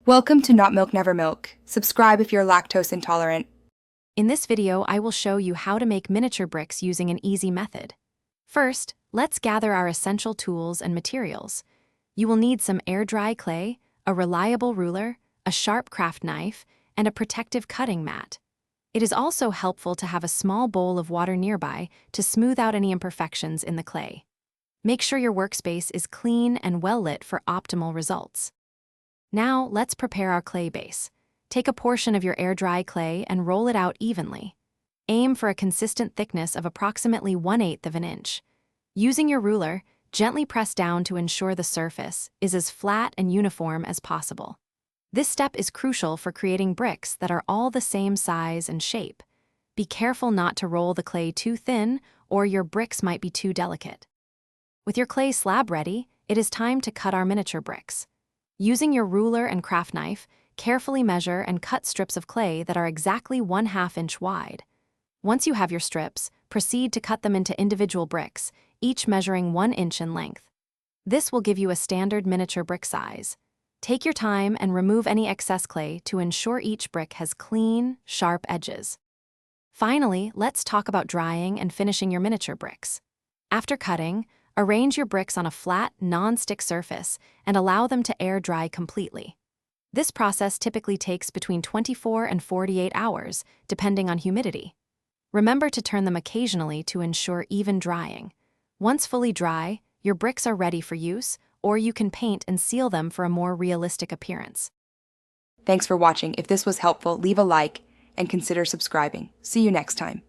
Welcome to Not Milk Never Milk. Subscribe if you're lactose intolerant. In this video, I will show you how to make miniature bricks using an easy method. First, let's gather our essential tools and materials. You will need some air-dry clay, a reliable ruler, a sharp craft knife, and a protective cutting mat. It is also helpful to have a small bowl of water nearby to smooth out any imperfections in the clay. Make sure your workspace is clean and well-lit for optimal results. Now, let's prepare our clay base. Take a portion of your air-dry clay and roll it out evenly. Aim for a consistent thickness of approximately 1/8 of an inch. Using your ruler, gently press down to ensure the surface is as flat and uniform as possible. This step is crucial for creating bricks that are all the same size and shape. Be careful not to roll the clay too thin, or your bricks might be too delicate. With your clay slab ready, it is time to cut our miniature bricks. Using your ruler and craft knife, carefully measure and cut strips of clay that are exactly 1/2 inch wide. Once you have your strips, proceed to cut them into individual bricks, each measuring 1 inch in length. This will give you a standard miniature brick size. Take your time and remove any excess clay to ensure each brick has clean, sharp edges. Finally, let's talk about drying and finishing your miniature bricks. After cutting, arrange your bricks on a flat, non-stick surface and allow them to air dry completely. This process typically takes between 24 and 48 hours, depending on humidity. Remember to turn them occasionally to ensure even drying. Once fully dry, your bricks are ready for use, or you can paint and seal them for a more realistic appearance. Thanks for watching. If this was helpful, leave a like and consider subscribing. See you next time.